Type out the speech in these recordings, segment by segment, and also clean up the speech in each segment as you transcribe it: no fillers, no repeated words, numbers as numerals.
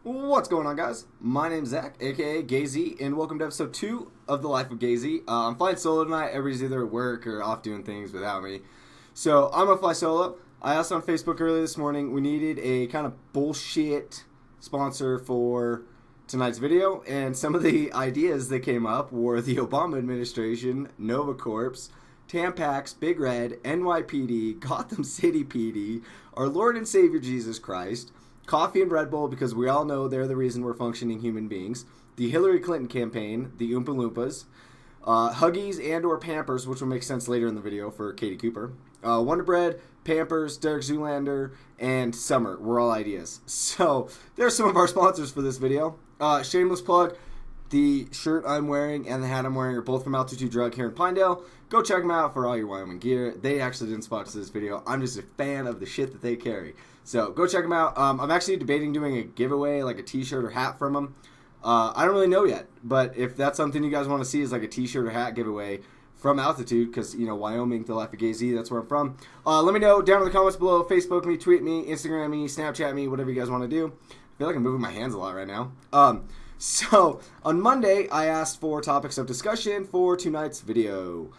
What's going on, guys? My name's Zach, aka GayZ, and welcome to episode 2 of The Life of GayZ. I'm flying solo tonight. Everybody's either at work or off doing things without me. So I'm gonna fly solo. I asked on Facebook earlier this morning, we needed a kind of bullshit sponsor for tonight's video, and some of the ideas that came up were the Obama administration, Nova Corps, Tampax, Big Red, NYPD, Gotham City PD, our Lord and Savior Jesus Christ, Coffee and Red Bull, because we all know they're the reason we're functioning human beings, the Hillary Clinton campaign, the Oompa Loompas, Huggies and or Pampers, which will make sense later in the video for Katie Cooper, Wonder Bread, Pampers, Derek Zoolander, and Summer were all ideas. So there's some of our sponsors for this video. Shameless plug, the shirt I'm wearing and the hat I'm wearing are both from Altitude Drug here in Pinedale. Go check them out for all your Wyoming gear. They actually didn't sponsor this video. I'm just a fan of the shit that they carry. So go check them out. I'm actually debating doing a giveaway, like a t-shirt or hat from them. I don't really know yet, but if that's something you guys want to see is like a t-shirt or hat giveaway from Altitude, because, you know, Wyoming, TheLifeofGayZ, that's where I'm from. Let me know down in the comments below. Facebook me, tweet me, Instagram me, Snapchat me, whatever you guys want to do. I feel like I'm moving my hands a lot right now. So on Monday, I asked for topics of discussion for tonight's video.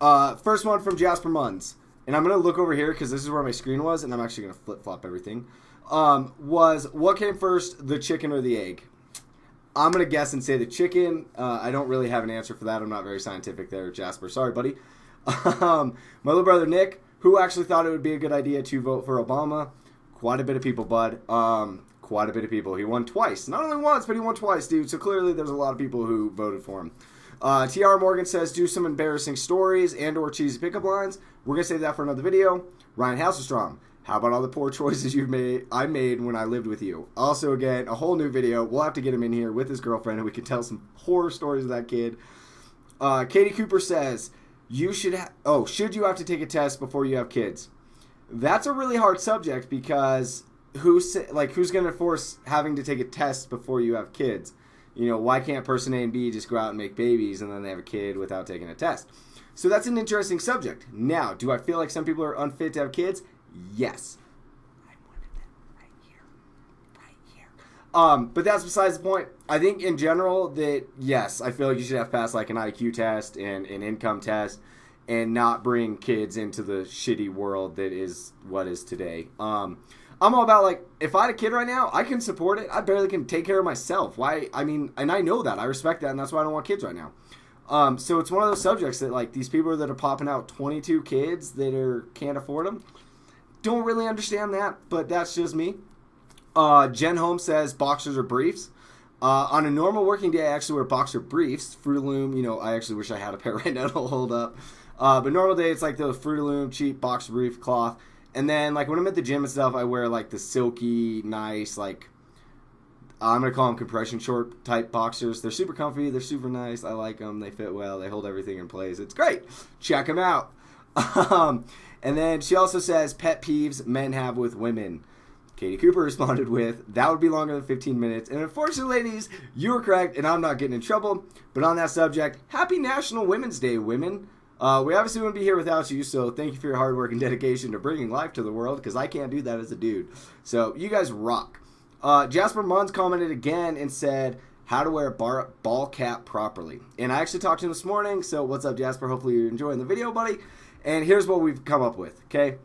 First one from Jasper Munns. And I'm going to look over here because this is where my screen was, and I'm actually going to flip-flop everything. Was what came first, the chicken or the egg? I'm going to guess and say the chicken. I don't really have an answer for that. I'm not very scientific there, Jasper. Sorry, buddy. My little brother, Nick, who actually thought it would be a good idea to vote for Obama. Quite a bit of people, bud. Quite a bit of people. He won twice. Not only once, but he won twice, dude. So clearly there's a lot of people who voted for him. TR Morgan says, do some embarrassing stories and or cheesy pickup lines. We're going to save that for another video. Ryan Hasselstrom, how about all the poor choices I made when I lived with you? Also, again, a whole new video. We'll have to get him in here with his girlfriend, and we can tell some horror stories of that kid. Katie Cooper says, should you have to take a test before you have kids? That's a really hard subject because who's going to force having to take a test before you have kids? You know, why can't person A and B just go out and make babies and then they have a kid without taking a test? So that's an interesting subject. Now, do I feel like some people are unfit to have kids? Yes. I'm one of them right here. But that's besides the point. I think in general that, yes, I feel like you should have passed like an IQ test and an income test and not bring kids into the shitty world that is what is today. I'm all about, like, if I had a kid right now, I can support it. I barely can take care of myself. Why? I mean, and I know that. I respect that, and that's why I don't want kids right now. So it's one of those subjects that, like, these people that are popping out 22 kids that can't afford them, don't really understand that, but that's just me. Jen Holmes says boxers or briefs. On a normal working day, I actually wear boxer briefs. Fruit of the Loom, you know, I actually wish I had a pair right now to hold up. But normal day, it's like those Fruit of the Loom cheap boxer brief cloth. And then, like, when I'm at the gym and stuff, I wear, like, the silky, nice, like, I'm going to call them compression short type boxers. They're super comfy. They're super nice. I like them. They fit well. They hold everything in place. It's great. Check them out. And then she also says, pet peeves men have with women. Katie Cooper responded with, that would be longer than 15 minutes. And unfortunately, ladies, you were correct, and I'm not getting in trouble. But on that subject, happy National Women's Day, women. We obviously wouldn't be here without you, so thank you for your hard work and dedication to bringing life to the world, because I can't do that as a dude. So, you guys rock. Jasper Munns commented again and said, how to wear a ball cap properly. And I actually talked to him this morning, so what's up, Jasper? Hopefully you're enjoying the video, buddy. And here's what we've come up with, okay?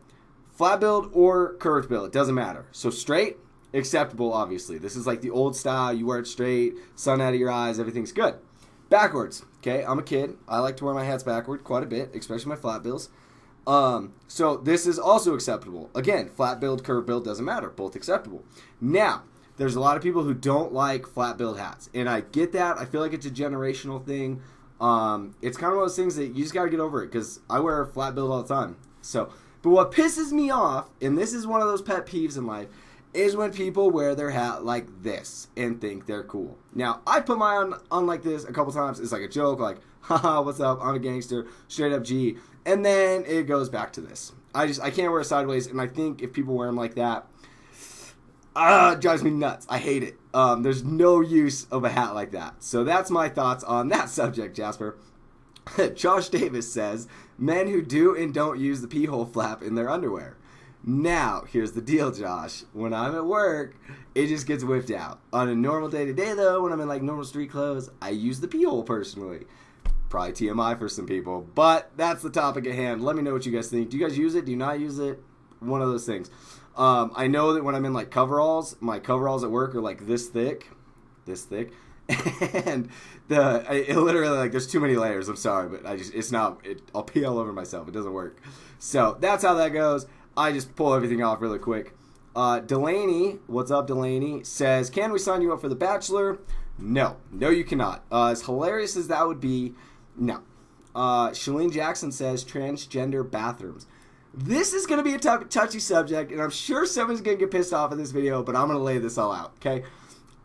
Flat build or curved build, it doesn't matter. So, straight, acceptable, obviously. This is like the old style. You wear it straight, sun out of your eyes, everything's good. Backwards. Okay, I'm a kid. I like to wear my hats backward quite a bit, especially my flat bills. So this is also acceptable. Again, flat build, curved build, doesn't matter. Both acceptable. Now, there's a lot of people who don't like flat build hats. And I get that. I feel like it's a generational thing. It's kind of one of those things that you just got to get over it, because I wear a flat build all the time. But what pisses me off, and this is one of those pet peeves in life, is when people wear their hat like this and think they're cool. Now, I put mine on like this a couple times. It's like a joke, like, haha, what's up? I'm a gangster, straight up G. And then it goes back to this. I can't wear it sideways, and I think if people wear them like that, it drives me nuts. I hate it. There's no use of a hat like that. So that's my thoughts on that subject, Jasper. Josh Davis says, men who do and don't use the pee hole flap in their underwear. Now, here's the deal, Josh. When I'm at work, it just gets whipped out. On a normal day-to-day, though, when I'm in like normal street clothes, I use the pee hole personally. Probably TMI for some people, but that's the topic at hand. Let me know what you guys think. Do you guys use it? Do you not use it? One of those things. I know that when I'm in like coveralls, my coveralls at work are like this thick, and it literally like there's too many layers. I'm sorry, but I'll pee all over myself. It doesn't work. So that's how that goes. I just pull everything off really quick. Delaney, what's up, Delaney, says, can we sign you up for The Bachelor? No, you cannot. As hilarious as that would be, no. Shalene Jackson says, transgender bathrooms. This is going to be a touchy subject, and I'm sure someone's going to get pissed off in this video, but I'm going to lay this all out, okay?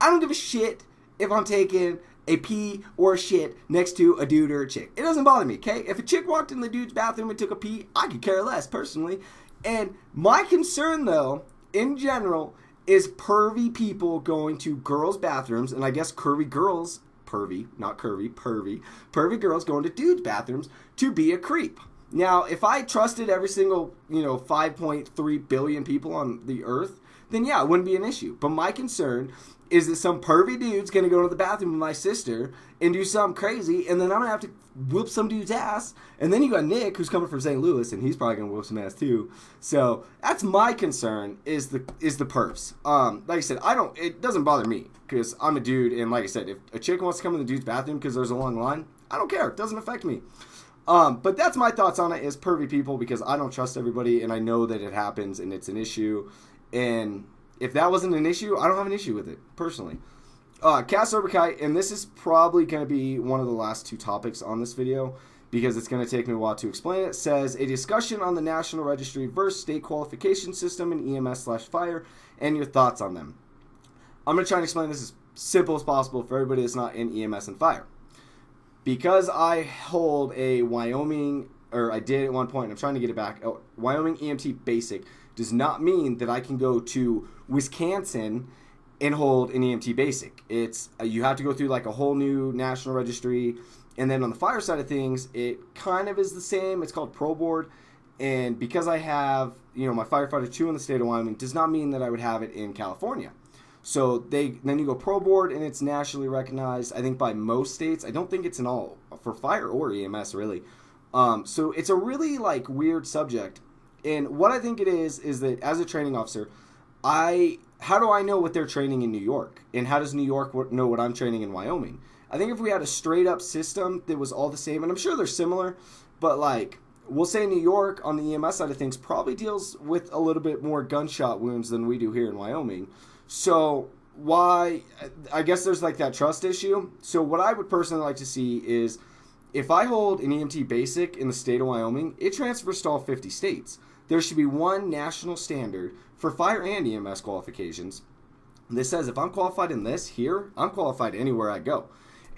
I don't give a shit if I'm taking a pee or a shit next to a dude or a chick. It doesn't bother me, okay? If a chick walked in the dude's bathroom and took a pee, I could care less, personally. And my concern, though, in general, is pervy people going to girls' bathrooms, and I guess pervy girls going to dudes' bathrooms to be a creep. Now, if I trusted every single, 5.3 billion people on the earth, then yeah, it wouldn't be an issue. But my concern is that some pervy dude's going to go to the bathroom with my sister and do something crazy, and then I'm going to have to whoop some dude's ass. And then you got Nick, who's coming from St. Louis, and he's probably going to whoop some ass too. So that's my concern, is the pervs. Like I said, it doesn't bother me, because I'm a dude, and like I said, if a chick wants to come in the dude's bathroom because there's a long line, I don't care. It doesn't affect me. But that's my thoughts on it, is pervy people, because I don't trust everybody, and I know that it happens, and it's an issue. And if that wasn't an issue, I don't have an issue with it, personally. Cass Oberkite, and this is probably going to be one of the last two topics on this video, because it's going to take me a while to explain it, says, a discussion on the National Registry versus state qualification system in EMS/fire, and your thoughts on them. I'm going to try and explain this as simple as possible for everybody that's not in EMS and fire. Because I hold a Wyoming, or I did at one point, and I'm trying to get it back, Wyoming EMT basic, does not mean that I can go to Wisconsin and hold an EMT basic. It's you have to go through like a whole new national registry, and then on the fire side of things, it kind of is the same. It's called Pro Board, and because I have my firefighter 2 in the state of Wyoming, does not mean that I would have it in California. So then you go Pro Board, and it's nationally recognized, I think, by most states. I don't think it's in all for fire or EMS really. So it's a really like weird subject. And what I think it is that as a training officer, how do I know what they're training in New York? And how does New York know what I'm training in Wyoming? I think if we had a straight up system that was all the same, and I'm sure they're similar, but like, we'll say New York on the EMS side of things probably deals with a little bit more gunshot wounds than we do here in Wyoming. So I guess there's like that trust issue. So what I would personally like to see is, if I hold an EMT basic in the state of Wyoming, it transfers to all 50 states. There should be one national standard for fire and EMS qualifications that says if I'm qualified in this here, I'm qualified anywhere I go.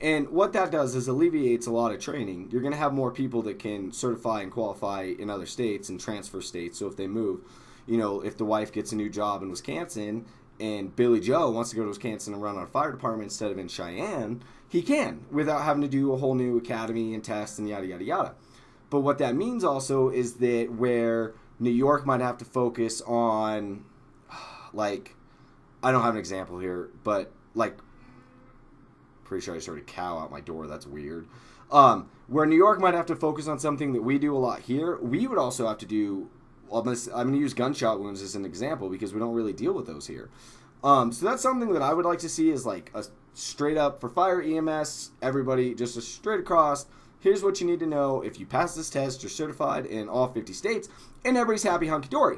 And what that does is alleviates a lot of training. You're going to have more people that can certify and qualify in other states and transfer states. So if they move, if the wife gets a new job in Wisconsin and Billy Joe wants to go to Wisconsin and run on a fire department instead of in Cheyenne, he can, without having to do a whole new academy and tests and yada, yada, yada. But what that means also is that where New York might have to focus on, like, I don't have an example here, but, like, pretty sure I just heard a cow out my door. That's weird. Where New York might have to focus on something that we do a lot here, we would also have to do, I'm going to use gunshot wounds as an example because we don't really deal with those here. So that's something that I would like to see, is like a straight up for fire, EMS, everybody, just a straight across. Here's what you need to know. If you pass this test, you're certified in all 50 states, and everybody's happy hunky-dory.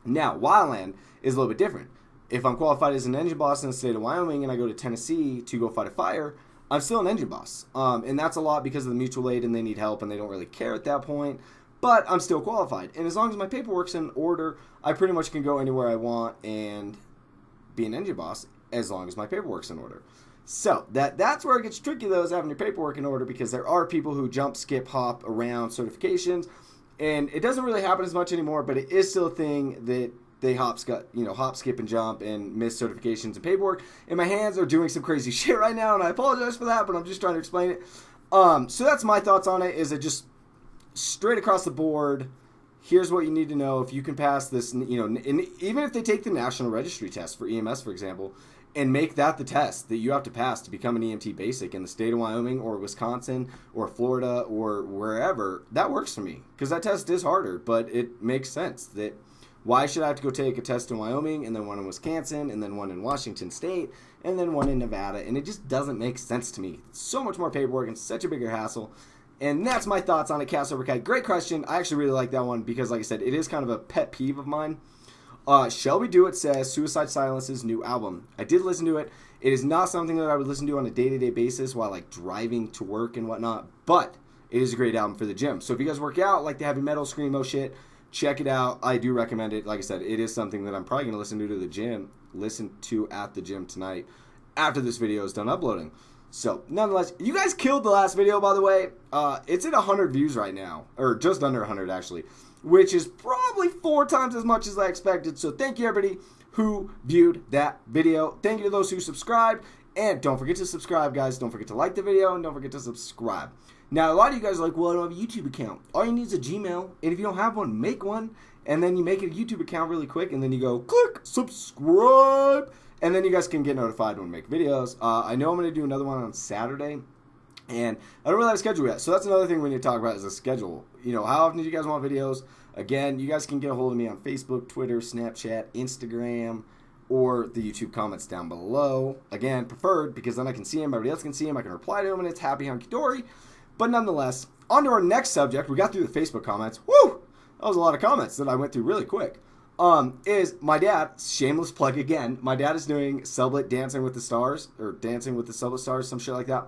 Now, wildland is a little bit different. If I'm qualified as an engine boss in the state of Wyoming and I go to Tennessee to go fight a fire, I'm still an engine boss. And that's a lot because of the mutual aid, and they need help, and they don't really care at that point. But I'm still qualified. And as long as my paperwork's in order, I pretty much can go anywhere I want and be an engine boss as long as my paperwork's in order. So that's where it gets tricky, though, is having your paperwork in order, because there are people who jump, skip, hop around certifications, and it doesn't really happen as much anymore, but it is still a thing that they hop, skip, and jump and miss certifications and paperwork. And my hands are doing some crazy shit right now, and I apologize for that, but I'm just trying to explain it. So that's my thoughts on it, is it just straight across the board, here's what you need to know. If you can pass this, and even if they take the national registry test for EMS, for example, and make that the test that you have to pass to become an EMT basic in the state of Wyoming or Wisconsin or Florida or wherever, that works for me. Because that test is harder, but it makes sense that why should I have to go take a test in Wyoming and then one in Wisconsin and then one in Washington State and then one in Nevada? And it just doesn't make sense to me. It's so much more paperwork and such a bigger hassle. And that's my thoughts on it, Cast Over Kite. Great question. I actually really like that one because, like I said, it is kind of a pet peeve of mine. Shelby Do It says Suicide Silence's new album. I did listen to it. It is not something that I would listen to on a day-to-day basis while like driving to work and whatnot, but it is a great album for the gym. So if you guys work out, like the heavy metal, screamo shit, check it out. I do recommend it. Like I said, it is something that I'm probably going to listen to at the gym tonight after this video is done uploading. So, nonetheless, you guys killed the last video, by the way. It's at 100 views right now, or just under 100, actually, which is probably 4 times as much as I expected. So, thank you, everybody who viewed that video. Thank you to those who subscribed. And don't forget to subscribe, guys. Don't forget to like the video, and don't forget to subscribe. Now, a lot of you guys are like, well, I don't have a YouTube account. All you need is a Gmail, and if you don't have one, make one, and then you make a YouTube account really quick, and then you go, click subscribe, and then you guys can get notified when we make videos. I know I'm going to do another one on Saturday, and I don't really have a schedule yet, so that's another thing we need to talk about is a schedule. How often do you guys want videos? Again, you guys can get a hold of me on Facebook, Twitter, Snapchat, Instagram, or the YouTube comments down below. Again, preferred, because then I can see them, everybody else can see them, I can reply to them, and it's happy hunky-dory. But nonetheless, on to our next subject. We got through the Facebook comments. Woo! That was a lot of comments that I went through really quick. Is my dad, shameless plug again, my dad is doing Celibate Dancing with the Stars, or Dancing with the Celibate Stars, some shit like that.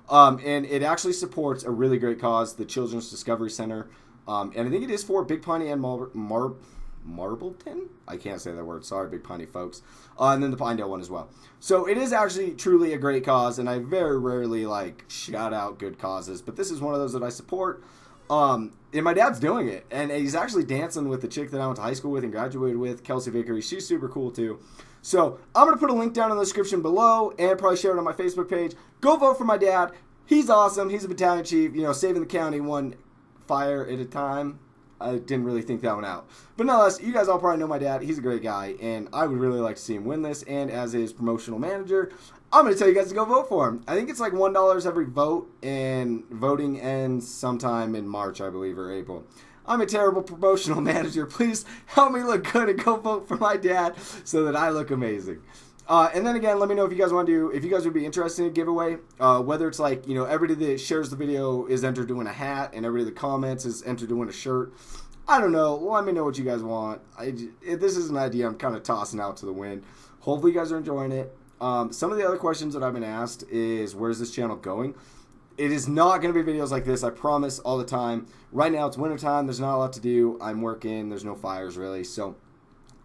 And it actually supports a really great cause, the Children's Discovery Center. And I think it is for Big Piney and Marbleton? I can't say that word. Sorry, Big Piney folks. And then the Pinedale one as well. So it is actually truly a great cause, and I very rarely shout out good causes, but this is one of those that I support. And my dad's doing it, and he's actually dancing with the chick that I went to high school with and graduated with, Kelsey Vickery. She's super cool too. So I'm going to put a link down in the description below and probably share it on my Facebook page. Go vote for my dad. He's awesome. He's a battalion chief, saving the county one fire at a time. I didn't really think that one out. But nonetheless, you guys all probably know my dad. He's a great guy, and I would really like to see him win this. And as his promotional manager, I'm going to tell you guys to go vote for him. I think it's like $1 every vote, and voting ends sometime in March, I believe, or April. I'm a terrible promotional manager. Please help me look good and go vote for my dad so that I look amazing. And then again, let me know if you guys want to if you guys would be interested in a giveaway, whether it's everybody that shares the video is entered to win a hat and everybody that comments is entered to win a shirt. I don't know. Let me know what you guys want. This is an idea I'm kind of tossing out to the wind. Hopefully you guys are enjoying it. Some of the other questions that I've been asked is, where's this channel going? It is not going to be videos like this, I promise, all the time. Right now it's wintertime. There's not a lot to do. I'm working. There's no fires really. So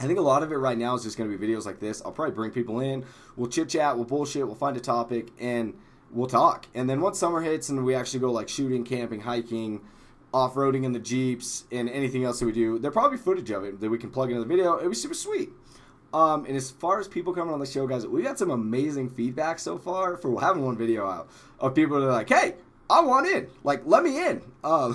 I think a lot of it right now is just going to be videos like this. I'll probably bring people in. We'll chit-chat. We'll bullshit. We'll find a topic. And we'll talk. And then once summer hits and we actually go shooting, camping, hiking, off-roading in the Jeeps, and anything else that we do, there'll probably be footage of it that we can plug into the video. It'll be super sweet. And as far as people coming on the show, guys, we got some amazing feedback so far for having one video out of people that are like, hey, I want in. Let me in.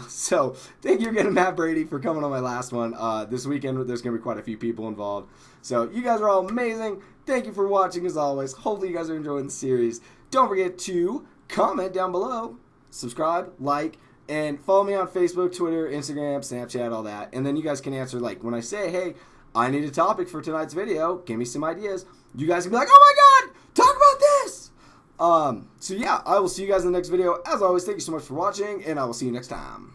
So thank you again to Matt Brady for coming on my last one. This weekend, there's going to be quite a few people involved. So you guys are all amazing. Thank you for watching as always. Hopefully you guys are enjoying the series. Don't forget to comment down below, subscribe, like, and follow me on Facebook, Twitter, Instagram, Snapchat, all that. And then you guys can answer, when I say, hey, I need a topic for tonight's video, give me some ideas. You guys can be like, oh my God, talk about this. So yeah, I will see you guys in the next video. As always, thank you so much for watching, and I will see you next time.